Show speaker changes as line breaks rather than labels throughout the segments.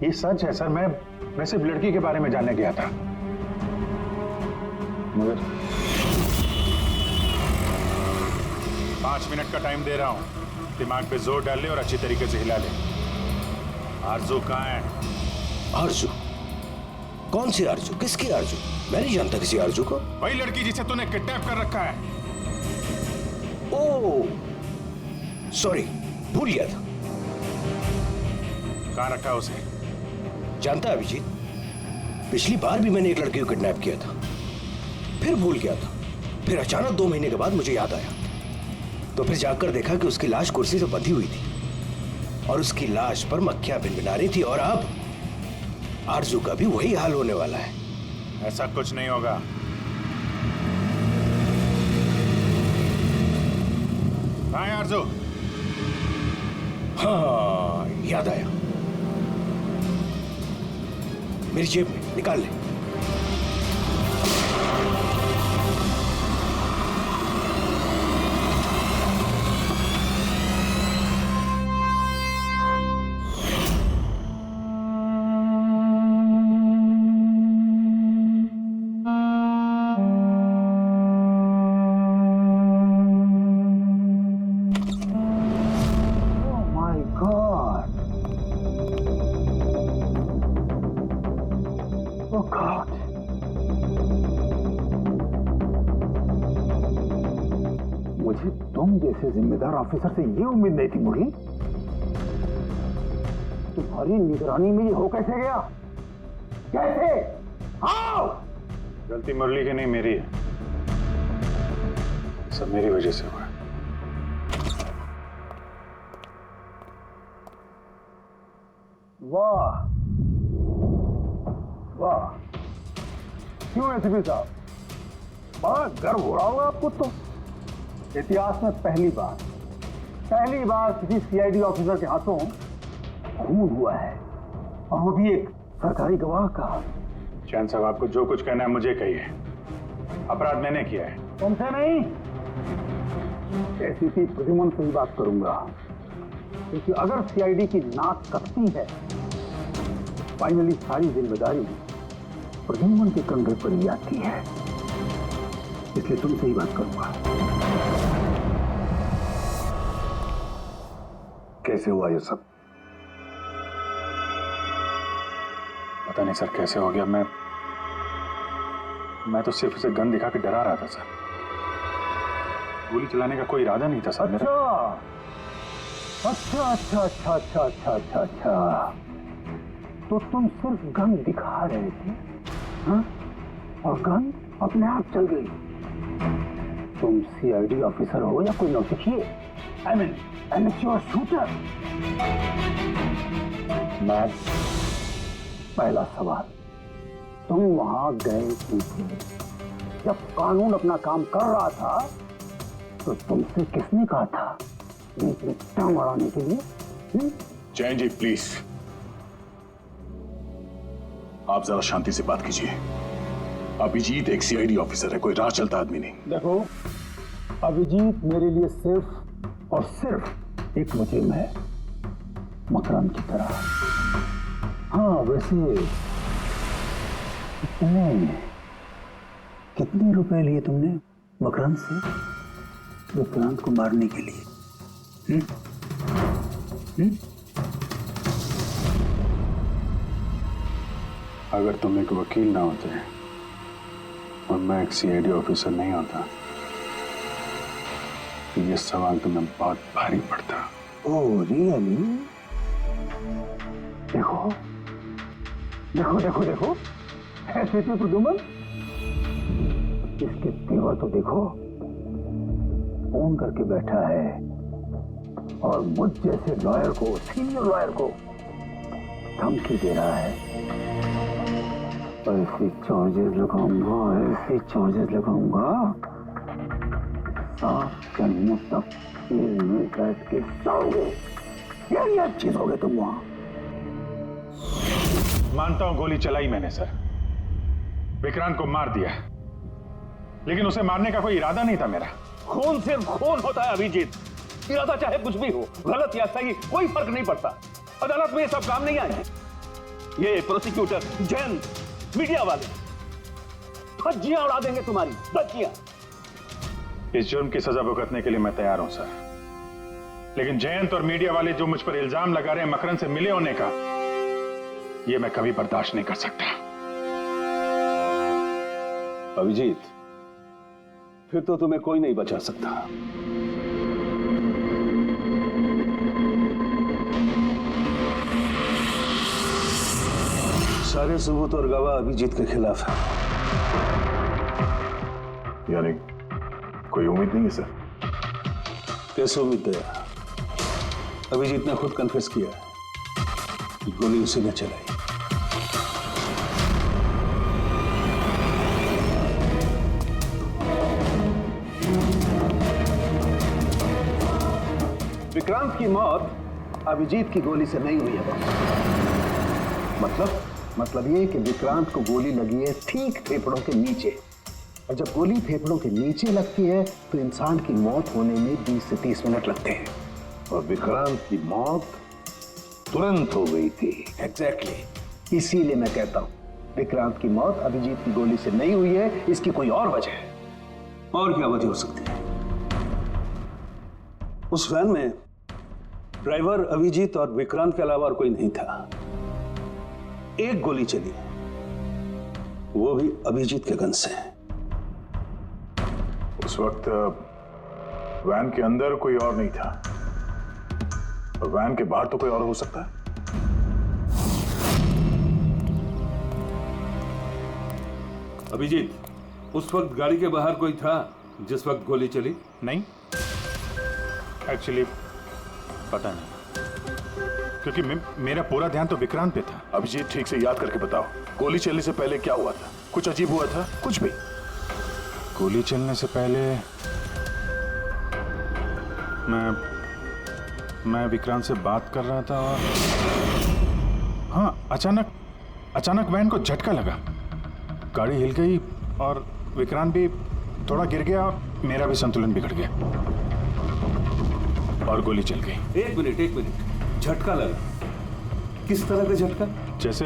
ये सच है सर, मैं सिर्फ लड़की के बारे में जानने गया था, मगर 5 मिनट का टाइम दे रहा हूं, दिमाग पे जोर डाल ले और अच्छी तरीके से हिला ले। आरजू कहाँ है?
आरजू? कौन सी आरजू? किसकी आरजू? मैं नहीं जानता किसी आरजू को।
वही लड़की जिसे तूने किडनैप कर रखा है।
ओह सॉरी, भूल गया था।
कहाँ रखा है उसे?
जानता है अभिजीत, पिछली बार भी मैंने एक लड़की को किडनैप किया था, फिर भूल गया था। फिर अचानक 2 महीने के बाद मुझे याद आया, तो फिर जाकर देखा कि उसकी लाश कुर्सी से बंधी हुई थी और उसकी लाश पर मक्खियां भिनभिना रही थी। और अब आरजू का भी वही हाल होने वाला है।
ऐसा कुछ नहीं होगा। कहाँ है आरजू?
हाँ याद आया, मेरी जेब में, निकाल ले।
मुझे तुम जैसे जिम्मेदार ऑफिसर से ये उम्मीद नहीं थी मुरली। तुम्हारी निगरानी में ये हो कैसे गया? कैसे? आओ!
गलती मुरली की नहीं, मेरी है। सब मेरी वजह से हुआ।
वाह वाह, क्यों एसपी साहब, बड़ा गर्व हो रहा होगा आपको। तो इतिहास में पहली बार किसी सीआईडी ऑफिसर के हाथों खून हुआ है, और वो भी एक सरकारी गवाह का।
चैन साहब, आपको जो कुछ कहना है मुझे कहिए। अपराध मैंने किया है।
तुमसे नहीं, एसीपी प्रद्युमन से ही बात करूंगा, क्योंकि अगर सीआईडी की नाक कटती है, फाइनली सारी जिम्मेदारी प्रद्युमन के कंधे पर ही आती है। इसलिए तुमसे ही बात करूंगा। कैसे हुआ ये सब?
पता नहीं सर कैसे हो गया। मैं तो सिर्फ उसे गन दिखा के डरा रहा था सर। गोली चलाने का कोई इरादा नहीं था सर मेरा। अच्छा। तो तुम सिर्फ गन दिखा रहे थे, हाँ? और गन अपने आप चल गई। तुम सीआईडी ऑफिसर हो या कोई नौसिखिए? I mean amateur shooter. मैं पहला सवाल, तुम वहां गए क्यों थे? जब कानून अपना काम कर रहा था तो तुमसे किसने कहा था बीच में टांग अड़ाने के लिए? जैन जी प्लीज, आप जरा शांति से बात कीजिए। अभिजीत एक सीआईडी ऑफिसर है, कोई राह चलता आदमी नहीं।
देखो, अभिजीत मेरे लिए सिर्फ और सिर्फ एक मुजरिम है, मकरंद की तरह। हाँ वैसे कितने रुपए लिए तुमने मकरंद से विक्रांत को मारने के लिए?
अगर तुम एक वकील ना होते और मैं एक सीआईडी ऑफिसर नहीं होता तो ये सवाल तुम्हें बहुत भारी पड़ता।
Oh really? देखो ऐसे थे प्रद्युमन, इसके तेवर तो देखो, फोन करके बैठा है और मुझ जैसे लॉयर को, सीनियर लॉयर को धमकी दे रहा है। ऐसे चार्जेस लगाऊंगा साफ जन्मों तक जेल में बैठ के सड़ोगे। ये चीजोगे तुम वहां।
मानता हूं गोली चलाई मैंने सर, विक्रांत को मार दिया, लेकिन उसे मारने का कोई इरादा नहीं था मेरा।
खून सिर्फ खून होता है अभिजीत, इरादा चाहे कुछ भी हो, गलत या सही कोई फर्क नहीं पड़ता। अदालत में ये सब काम नहीं आए। ये प्रोसिक्यूटर, जैन, मीडिया वाले धज्जियां उड़ा देंगे तुम्हारी, धज्जियां।
इस जुर्म की सजा भुगतने के लिए मैं तैयार हूं सर, लेकिन जयंत और मीडिया वाले जो मुझ पर इल्जाम लगा रहे हैं मकरंद से मिले होने का, यह मैं कभी बर्दाश्त नहीं कर सकता।
अभिजीत, फिर तो तुम्हें कोई नहीं बचा सकता। सारे सबूत और गवाह अभिजीत के खिलाफ है।
यानी कोई उम्मीद नहीं है सर?
कैसे उम्मीद है? अभिजीत ने खुद कन्फेस किया है कि गोली उसी ने चलाई। विक्रांत की मौत अभिजीत की गोली से नहीं हुई है बॉस। मतलब ये कि विक्रांत को गोली लगी है ठीक फेफड़ों के नीचे, और जब गोली फेफड़ों के नीचे लगती है तो इंसान की मौत होने में 20 से 30 मिनट लगते हैं, और विक्रांत की मौत तुरंत हो गई थी। एग्जैक्टली, इसीलिए मैं कहता हूं विक्रांत की मौत अभिजीत की गोली से नहीं हुई है, इसकी कोई और वजह है। और क्या वजह हो सकती है? उस वैन में ड्राइवर अभिजीत और विक्रांत के अलावा और कोई नहीं था। एक गोली चली, वो भी अभिजीत के गन से।
उस वक्त वैन के अंदर कोई और नहीं था, और वैन के बाहर तो कोई और हो सकता है।
अभिजीत, उस वक्त गाड़ी के बाहर कोई था जिस वक्त गोली चली?
नहीं, एक्चुअली पता नहीं, क्योंकि मेरा पूरा ध्यान तो विक्रांत पे था। अभिजीत, ठीक से याद करके बताओ, गोली चलने से पहले क्या हुआ था? कुछ अजीब हुआ था? कुछ भी? गोली चलने से पहले मैं विक्रांत से बात कर रहा था और हाँ, अचानक वैन को झटका लगा, गाड़ी हिल गई और विक्रांत भी थोड़ा गिर गया और मेरा भी संतुलन बिगड़ गया और गोली चल गई।
एक मिनट, झटका लगा? किस तरह का झटका?
जैसे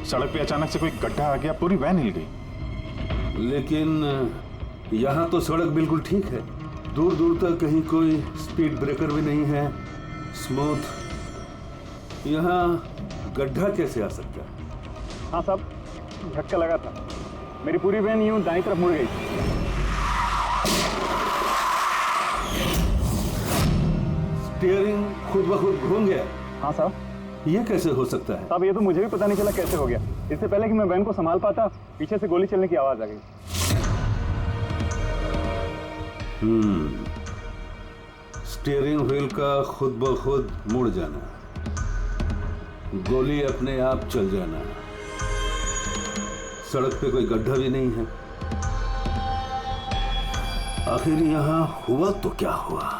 सड़क पे अचानक से कोई गड्ढा आ गया, पूरी वैन हिल गई।
लेकिन यहाँ तो सड़क बिल्कुल ठीक है, दूर दूर तक कहीं कोई स्पीड ब्रेकर भी नहीं है, स्मूथ। यहाँ गड्ढा कैसे आ सकता है?
हाँ साहब, झटका लगा था, मेरी पूरी वैन यूं दाईं तरफ मुड़ गई।
स्टीयरिंग खुद ब खुद घूम गया?
हाँ साहब।
ये कैसे हो सकता है?
साहब, ये तो मुझे भी पता नहीं चला कैसे हो गया। इससे पहले कि मैं वैन को संभाल पाता, पीछे से गोली चलने की आवाज आ गई।
स्टीयरिंग व्हील का खुद ब खुद मुड़ जाना, गोली अपने आप चल जाना, सड़क पे कोई गड्ढा भी नहीं है। आखिर यहां हुआ तो क्या हुआ?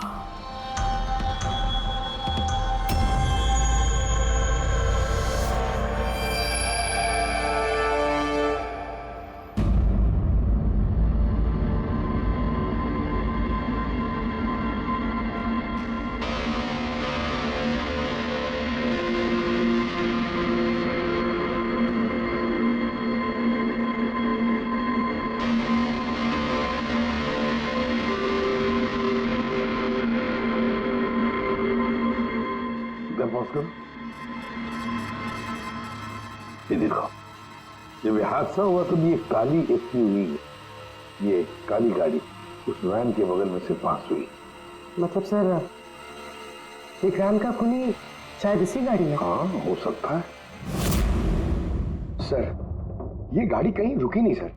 ये देखो, जब ये हादसा हुआ तो ये काली एसयूवी, ये काली गाड़ी उस वैन के बगल में से पास हुई।
मतलब सर, विक्रांत का खूनी शायद इसी गाड़ी में?
हाँ, हो सकता है।
सर, ये गाड़ी कहीं रुकी नहीं सर,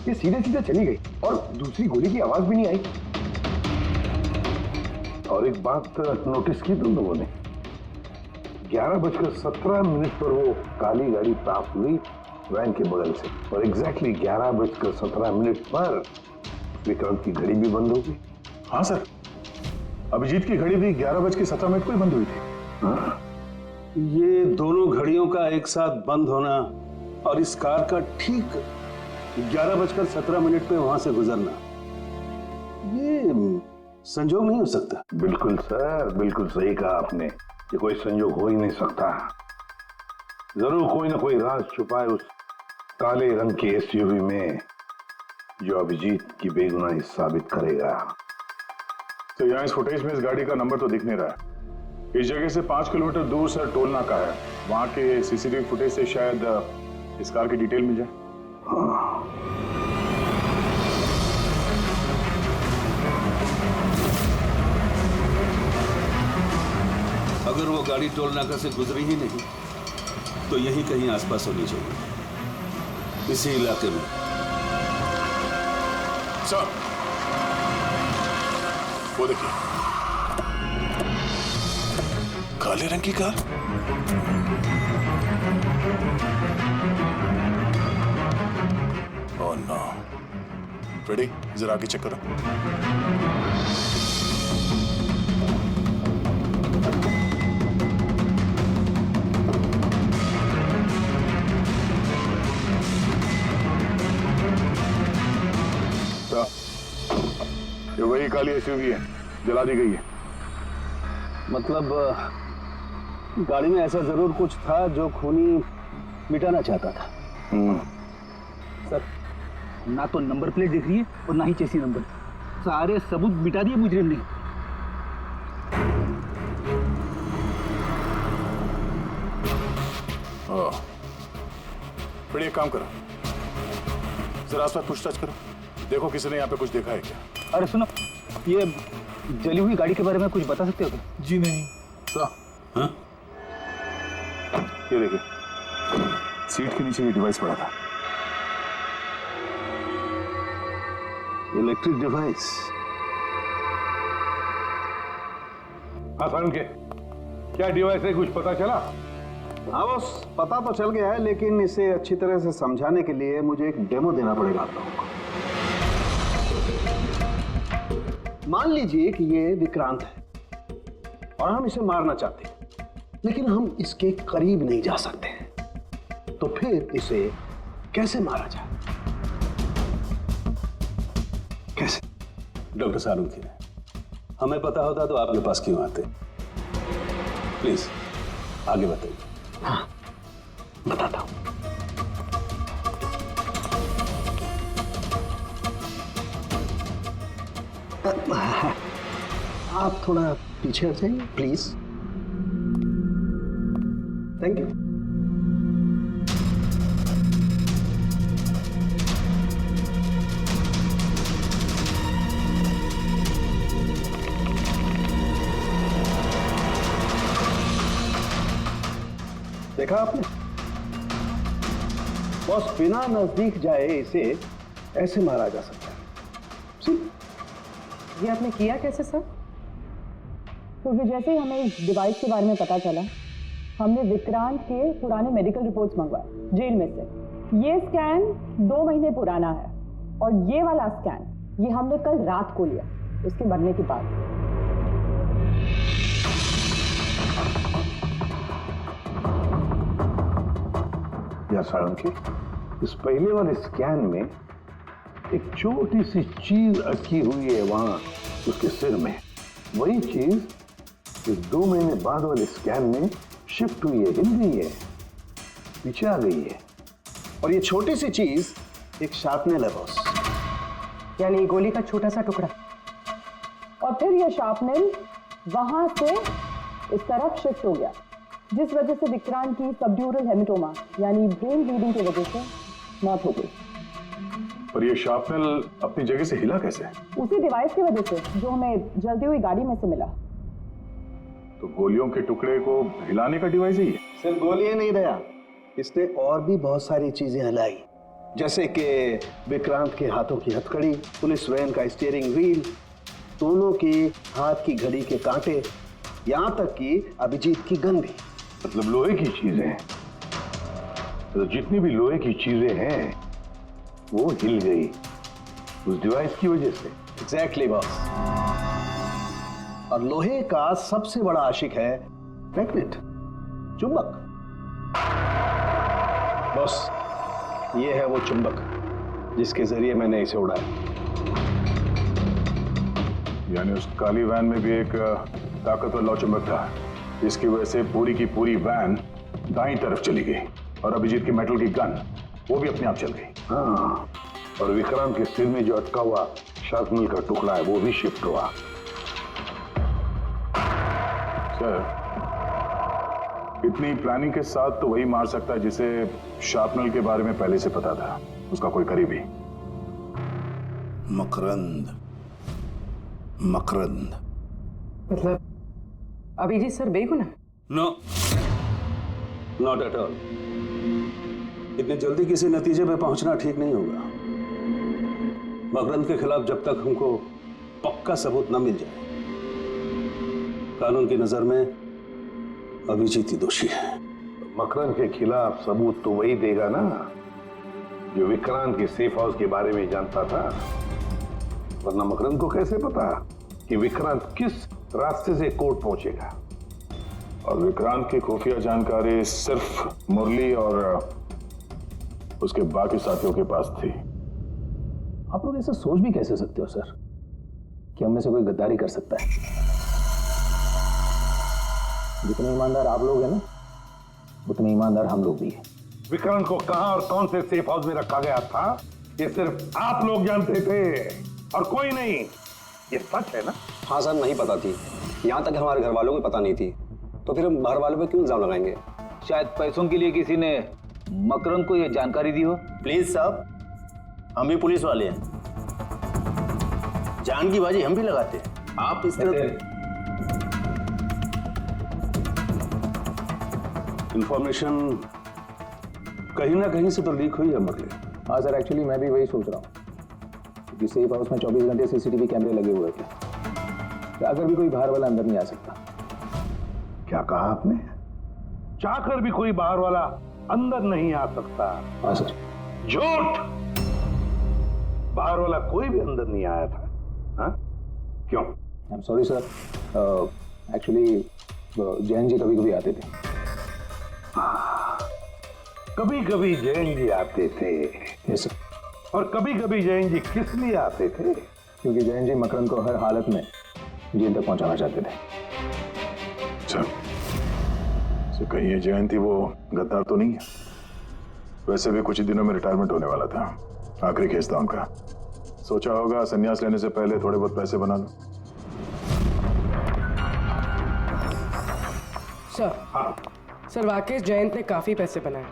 ये सीधे सीधे चली गई और दूसरी गोली की आवाज भी नहीं आई।
और एक बात नोटिस की तुम लोगों ने, 11:17 पर वो काली गाड़ी पास हुई वैन के बगल से, और एग्जैक्टली 11:17 पर विक्रांत की घड़ी भी बंद हो गई।
हाँ सर, अभिजीत की घड़ी भी 11:17 को ही बंद हुई थी।
हाँ?
ये दोनों घड़ियों का एक साथ बंद होना और इस कार का ठीक 11:17 पे वहां से गुजरना, ये संजोग नहीं हो सकता।
बिल्कुल सर, बिल्कुल सही कहा आपने, ये कोई संजोग हो ही नहीं सकता।
जरूर कोई ना कोई राज छुपा है उस काले रंग के एसयूवी में जो अभिजीत की बेगुनाही साबित करेगा।
तो यहाँ इस फुटेज में इस गाड़ी का नंबर तो दिख नहीं रहा है। इस जगह से 5 किलोमीटर दूर सर टोल नाका है, वहां के सीसीटीवी फुटेज से शायद इस कार की डिटेल मिल जाए।
अगर वो गाड़ी टोल नाका से गुजरी ही नहीं तो यहीं कहीं आसपास होनी चाहिए, इसी इलाके में।
सर वो देखिए, काले रंग की कार। Oh no. रेडी, जरा आगे चेक करो। ये वही काली एसयूवी है, जला दी गई है।
मतलब गाड़ी में ऐसा जरूर कुछ था जो खूनी मिटाना चाहता था। सर, ना तो नंबर प्लेट दिख रही है और ना ही चेसी नंबर। सारे सबूत मिटा दिए मुजरिम ने।
फिर एक काम करो, जरा आसपास पूछताछ करो, देखो किसी ने यहाँ पे कुछ देखा है क्या।
अरे सुनो, ये जली हुई गाड़ी के बारे में कुछ बता सकते हो क्या?
जी नहीं।
हाँ?
ये देखिए, सीट के नीचे ये डिवाइस पड़ा था।
Electric device.
हाँ सारुण के, क्या डिवाइस है, कुछ पता चला?
हाँ बस पता तो चल गया है, लेकिन इसे अच्छी तरह से समझाने के लिए मुझे एक डेमो देना पड़ेगा आप लोगों को। मान लीजिए कि ये विक्रांत है और हम इसे मारना चाहते हैं, लेकिन हम इसके करीब नहीं जा सकते हैं, तो फिर इसे कैसे मारा जाए? कैसे?
डॉक्टर सालुंकी, हमें पता होता तो आपके पास क्यों आते? प्लीज आगे बताइए।
हाँ बताता हूं। आप थोड़ा पीछे हट जाइए प्लीज। Thank you. देखा आपने, बस बिना नजदीक जाए इसे ऐसे मारा जा सकता है।
ये आपने किया कैसे सर? क्योंकि जैसे ही हमें इस डिवाइस के बारे में पता चला, हमने विक्रांत के पुराने मेडिकल रिपोर्ट्स मंगवाए जेल में से। ये स्कैन 2 महीने पुराना है और ये वाला स्कैन ये हमने कल रात को लिया, उसके मरने के बाद।
या सारुंकी, इस पहले वाले स्कैन में एक छोटी सी चीज अटकी हुई है वहां उसके सिर में। वही चीज इस 2 महीने बाद वाले स्कैन में शिफ्ट हुई है, हिल गई है, पीछे आ गई है।
और ये छोटी सी चीज एक शार्पनेल है बॉस,
यानी गोली का छोटा सा टुकड़ा। और फिर ये शार्पनेल वहां से इस तरफ शिफ्ट हो गया, जिस वजह से विक्रांत की सबड्यूरल हेमेटोमा यानी ब्रेन ब्लीडिंग की वजह से मौत हो गई।
पर ये शार्पनेल अपनी जगह से हिला कैसे?
उसी डिवाइस की वजह से जो हमें जलती हुई गाड़ी में से मिला।
तो गोलियों के टुकड़े को हिलाने का डिवाइस ही है?
सिर्फ गोलियां नहीं रहा, इसने और भी बहुत सारी चीजें हिलाई, जैसे कि विक्रांत के हाथों की हथकड़ी, पुलिस वैन का स्टीयरिंग व्हील, दोनों के हाथ की घड़ी के कांटे, यहां तक कि अभिजीत की गन भी।
मतलब लोहे की चीजें, तो जितनी भी लोहे की चीजें हैं वो हिल गई उस डिवाइस की वजह से।
Exactly boss. और लोहे का सबसे बड़ा आशिक है मैग्नेट, चुंबक। बॉस, ये है वो चुंबक जिसके जरिए मैंने इसे उड़ाया।
यानी उस काली वैन में भी एक ताकतवर लौह चुंबक था, जिसकी वजह से पूरी की पूरी वैन दाईं तरफ चली गई और अभिजीत की मेटल की गन वो भी अपने आप चल गई।
हाँ, और विक्रांत के सिर में जो अटका हुआ शार्पनल का टुकड़ा है वो भी शिफ्ट हुआ।
सर, इतनी प्लानिंग के साथ तो वही मार सकता है जिसे शार्पनल के बारे में पहले से पता था, उसका कोई करीबी।
मकरंद, मकरंद।
मतलब अभिजीत सर बेगुनाह?
No, not at all. इतने जल्दी किसी नतीजे पे पहुंचना ठीक नहीं होगा। मकरंद के खिलाफ जब तक हमको पक्का सबूत न मिल जाए, कानून की नजर में अभिजीत ही दोषी है।
मकरंद के खिलाफ सबूत तो वही देगा ना जो विक्रांत के सेफ हाउस के बारे में जानता था, वरना मकरंद को कैसे पता कि विक्रांत किस रास्ते से कोर्ट पहुंचेगा।
और विक्रांत की खुफिया जानकारी सिर्फ मुरली और उसके बाकी साथियों के पास थी।
आप लोग ऐसा सोच भी कैसे सकते हो सर कि हम में से कोई गद्दारी कर सकता है? जितने ईमानदार आप लोग हैं ना, उतने ईमानदार हम लोग भी हैं।
विक्रांत को कहां और कौन से सेफ हाउस में रखा गया था ये सिर्फ आप लोग जानते थे और कोई नहीं। ये सच है ना?
हाँ सर, नहीं पता थी। यहाँ तक हमारे घर वालों को पता नहीं थी, तो फिर हम बाहर वालों पे क्यों इल्जाम लगाएंगे?
शायद पैसों के लिए किसी ने मकरंद को यह जानकारी दी हो।
प्लीज साहब, हम भी पुलिस वाले हैं, जान की बाजी हम भी लगाते हैं। आप इस तरह
इंफॉर्मेशन कहीं ना कहीं से तो लीक हुई है मुरली।
हाँ सर, एक्चुअली मैं भी वही सोच रहा हूँ कि सेफ हाउस में 24 घंटे सीसीटीवी कैमरे लगे हुए थे, तो अगर भी कोई बाहर वाला अंदर नहीं आ सकता।
क्या कहा आपने? चाहकर भी कोई बाहर वाला अंदर नहीं आ सकता?
हाँ सर।
झूठ! बाहर वाला कोई भी अंदर नहीं आया था। हाँ? क्यों?
I am sorry sir, actually Jain ji कभी कभी आते थे।
कभी कभी जैन जी आते थे?
Yes sir.
और कभी कभी जैन जी किस लिए आते थे?
क्योंकि जैन जी मकरंद को हर हालत में जेल तक पहुंचाना चाहते थे।
अच्छा, तो कहीं ये जयंती वो गद्दार तो नहीं है? वैसे भी कुछ ही दिनों में रिटायरमेंट होने वाला था, आखिरी केस था उनका। सोचा होगा संन्यास लेने से पहले थोड़े बहुत पैसे बना लो।
सर, सर वाकई जयंत ने काफी पैसे बनाए।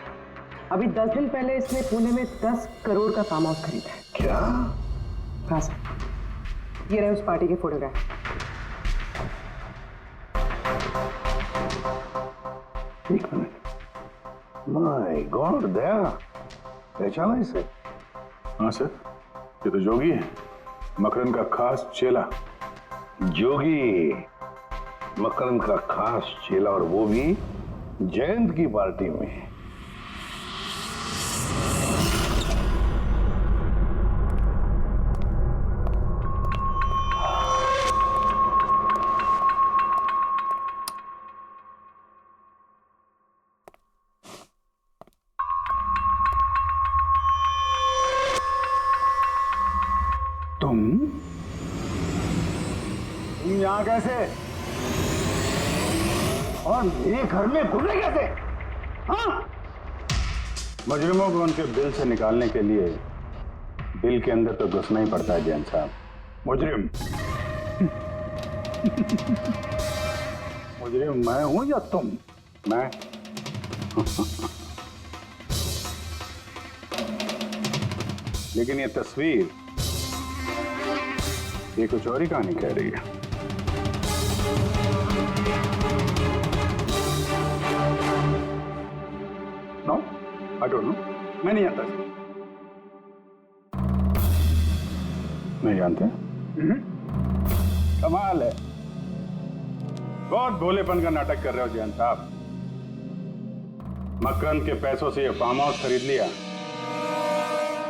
अभी 10 दिन पहले इसने पुणे में 10 करोड़ का फार्म हाउस खरीदा है।
क्या?
हाँ सर, ये रहे उस पार्टी के फोटोग्राफ।
एक मिनट, माय गॉड, दया पहचाना इसे?
हाँ सर, ये तो जोगी है, मकरंद का खास चेला।
जोगी मकरंद का खास चेला, और वो भी जयंत की पार्टी में। तुम यहां कैसे और मेरे घर में घुसे कैसे? हाँ?
मुजरिमों को उनके बिल से निकालने के लिए बिल के अंदर तो घुसना ही पड़ता है जैन साहब।
मुजरिम मुजरिम मैं हूं या तुम?
मैं लेकिन ये तस्वीर ये कुछ और ही कहानी कह रही है।
नो, आई डोंट नो, मैं नहीं जानता।
नहीं जानते?
कमाल है।
बहुत भोलेपन का नाटक कर रहे हो जैन साहब। मकरंद के पैसों से ये फार्म हाउस खरीद लिया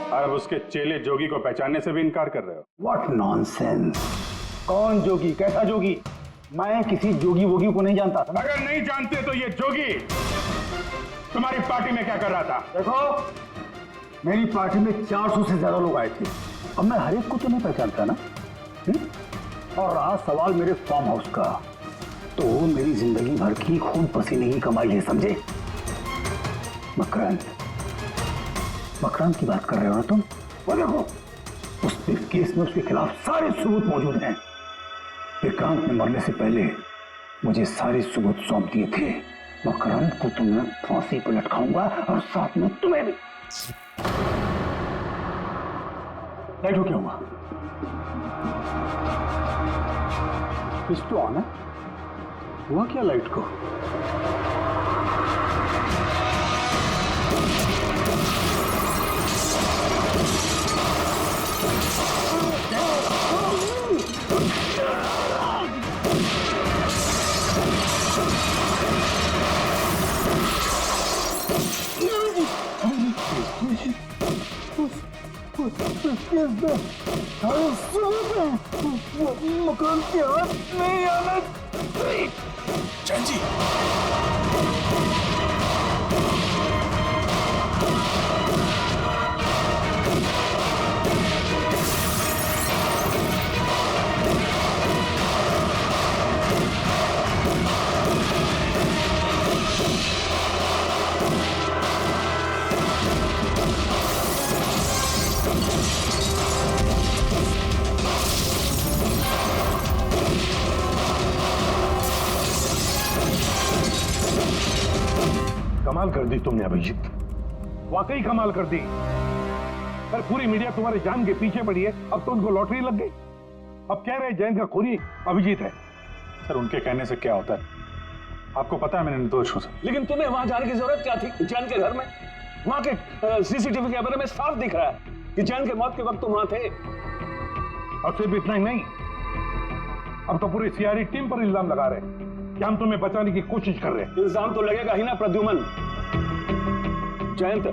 और अब उसके चेले जोगी को पहचानने से भी इनकार कर रहे हो।
What nonsense! कौन जोगी? कैसा जोगी? मैं किसी जोगी वोगी को नहीं जानता।
अगर नहीं जानते तो ये जोगी तुम्हारी पार्टी में क्या कर रहा था?
देखो, मेरी पार्टी में 400 से ज्यादा लोग आए थे। अब मैं हर एक को तो नहीं पहचानता ना। और रहा सवाल मेरे फार्म हाउस का, तो मेरी जिंदगी भर की खून पसीने की कमाई है, समझे?
मकरान की बात कर रहे हो ना तुम? वो देखो, उस केस में उसके खिलाफ सारे सबूत मौजूद हैं। विक्रांत ने मरने से पहले मुझे सारे सबूत सौंप दिए थे। मकरान को तो मैं फांसी पर लटकाऊंगा और साथ में तुम्हें भी। लाइट हो क्या हुआ?
स्विच तो ऑन है। हुआ क्या लाइट को? मकान के हाथ नहीं आना।
जैन जी,
कमाल कर दी तुमने अभिजीत, वाकई कमाल कर दी। पर पूरी मीडिया तुम्हारे जान के पीछे पड़ी है, अब तो उनको लॉटरी लग गई। अब कह रहे जैन का खूनी अभिजीत है।
सर उनके कहने से क्या होता है? आपको पता है मैं निर्दोष हूं सर।
लेकिन तुम्हें वहां जाने की जरूरत क्या थी? जैन के घर में, वहां के सीसीटीवी कैमरे में साफ दिख रहा है कि जैन के मौत के वक्त तुम वहां थे।
और सिर्फ इतना ही नहीं, अब तो पूरी सीआईडी टीम पर इल्जाम लगा रहे हैं कि हम तुम्हें बचाने की कोशिश कर रहे हैं।
इल्जाम तो लगेगा ही ना प्रद्युमन। जयंत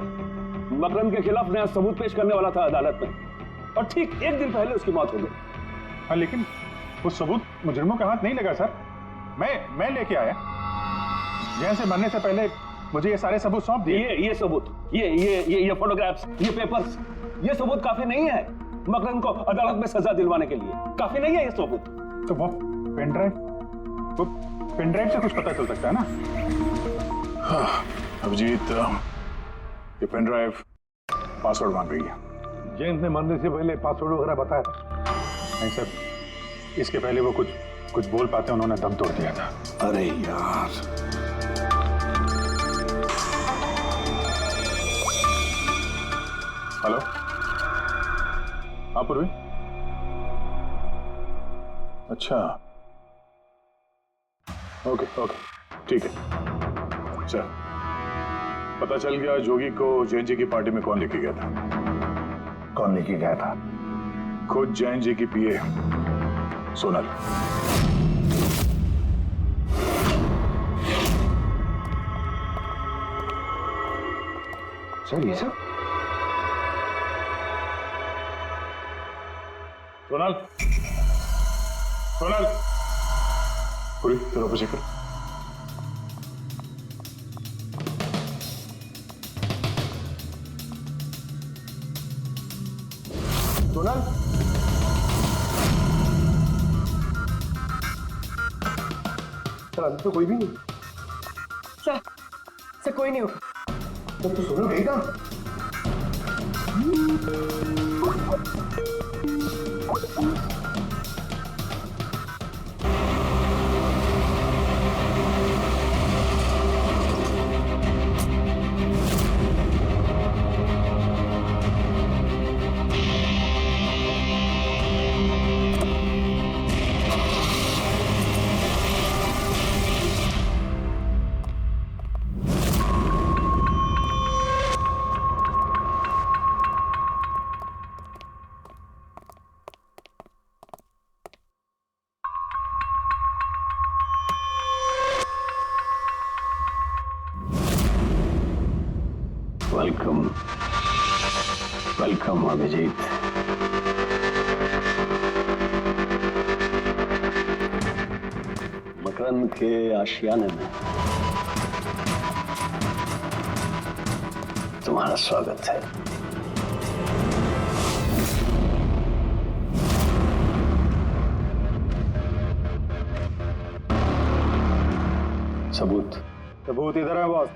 मकरंद के खिलाफ नया सबूत पेश करने वाला था अदालत में, और ठीक एक दिन पहले उसकी मौत हो गई।
हाँ, लेकिन वो सबूत मुजरिमों के हाथ नहीं लगा सर। मैं लेके आया। जैन से मरने से पहले मुझे ये सारे सबूत सौंप दिए।
ये सबूत, ये फोटोग्राफ्स, ये पेपर्स, ये सबूत काफी नहीं है मकरंद को अदालत में सजा दिलवाने के लिए। काफी नहीं है ये सबूत।
तो वो पेनड्राइव से कुछ पता चल सकता है ना? हाँ, अभिजीत, ये पेनड्राइव पासवर्ड मांग रही है।
जैन ने मरने से पहले पासवर्ड वगैरह बताया?
नहीं सर, इसके पहले वो कुछ बोल पाते उन्होंने दम तोड़ दिया था।
अरे यार,
हेलो, हाँ पूर्वी। अच्छा, ओके, ठीक है। अच्छा, पता चल गया जोगी को जैन जी की पार्टी में कौन लेके गया था?
कौन लेके गया था?
खुद जैन जी की पीए सोनल।
सर ये सब?
सोनल, पूरी तेरा ऊपर चेक कर।
सोनल, सर अभी तो कोई भी नहीं।
सर कोई नहीं होगा।
तो सोनल गई था?
वेलकम अभिजीत।
मकरंद के आशियाने में तुम्हारा स्वागत है। सबूत
सबूत इधर है बॉस।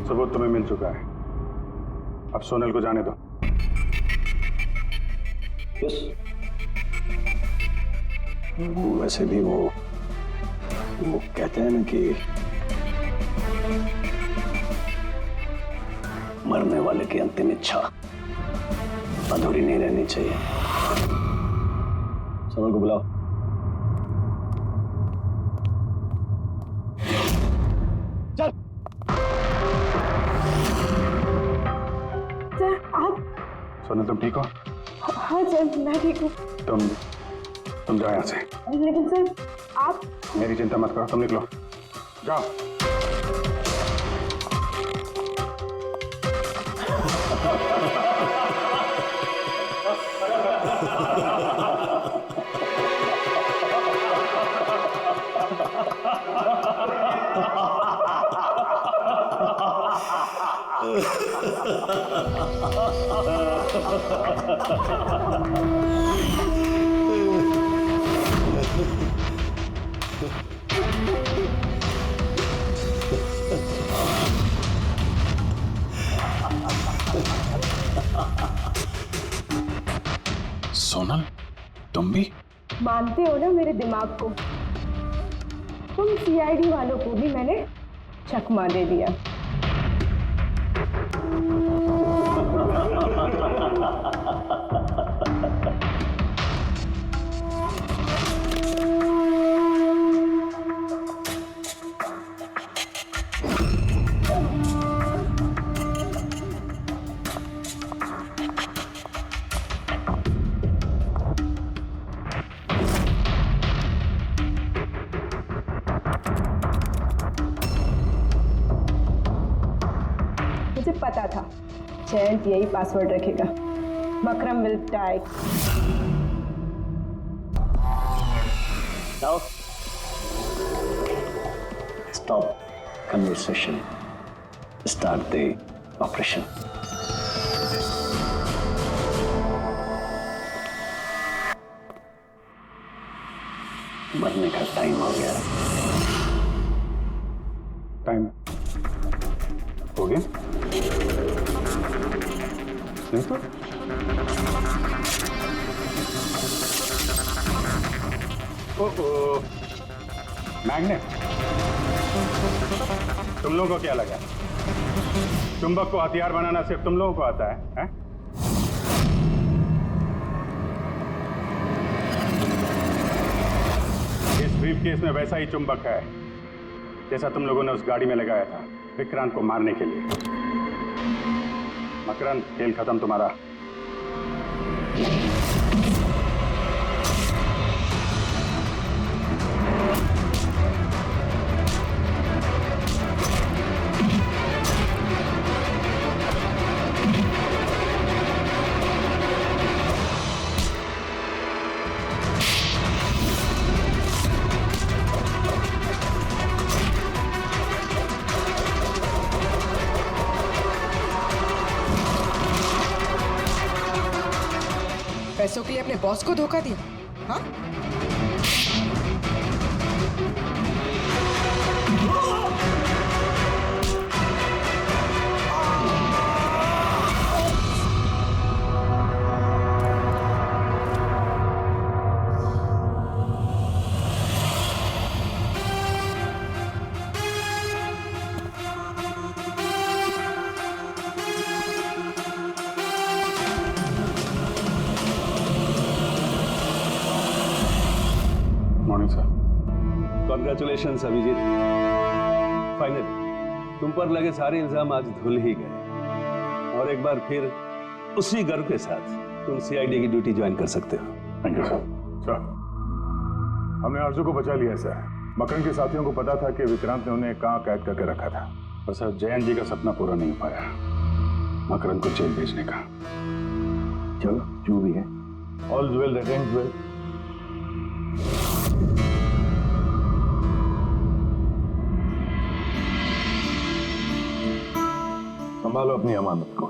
सबूत तुम्हें मिल चुका है, अब सोनल को जाने दो।
यस। वैसे भी वो कहते हैं ना कि मरने वाले की अंतिम इच्छा अधूरी नहीं रहनी चाहिए। सोनल को बुलाओ।
सर आप।
सोनल तुम ठीक हो?
हाँ सर मैं ठीक हूँ।
तुम जाओ यहाँ से।
लेकिन सर आप।
मेरी चिंता मत करो, तुम निकलो, जाओ। सोनल तुम भी
मानते हो ना मेरे दिमाग को? तुम सीआईडी वालों को भी मैंने चकमा दे दिया। मुझे पता था जयंत यही पासवर्ड रखेगा। Makaram will die.
Now, stop conversation. Start the operation. मरने का टाइम हो गया।
टाइम हो गया? नहीं तो मैग्नेट, तुम लोगों को क्या लगा चुंबक को हथियार बनाना सिर्फ तुम लोगों को आता है? इस ब्रीफकेस में वैसा ही चुंबक है जैसा तुम लोगों ने उस गाड़ी में लगाया था विक्रांत को मारने के लिए। मकरंद, खेल खत्म तुम्हारा।
पैसों के लिए अपने बॉस को धोखा दिया? हाँ? Morning sir.
Congratulation Abhijeet, finally तुम पर लगे सारे इल्जाम आज धुल ही गए और एक बार फिर उसी गर्व के साथ तुम सीआईडी की ड्यूटी ज्वाइन कर सकते हो।
Thank you sir. सर, हमने आरजू को बचा लिया सर। मकरंद के साथियों को पता था कि विक्रांत ने उन्हें कहाँ कैद करके रखा था, पर सर जयंत जी का सपना पूरा नहीं हो पाया मकरंद को जेल भेजने का।
चलो जो भी है,
all well that ends well.
संभालो अपनी अमानत को।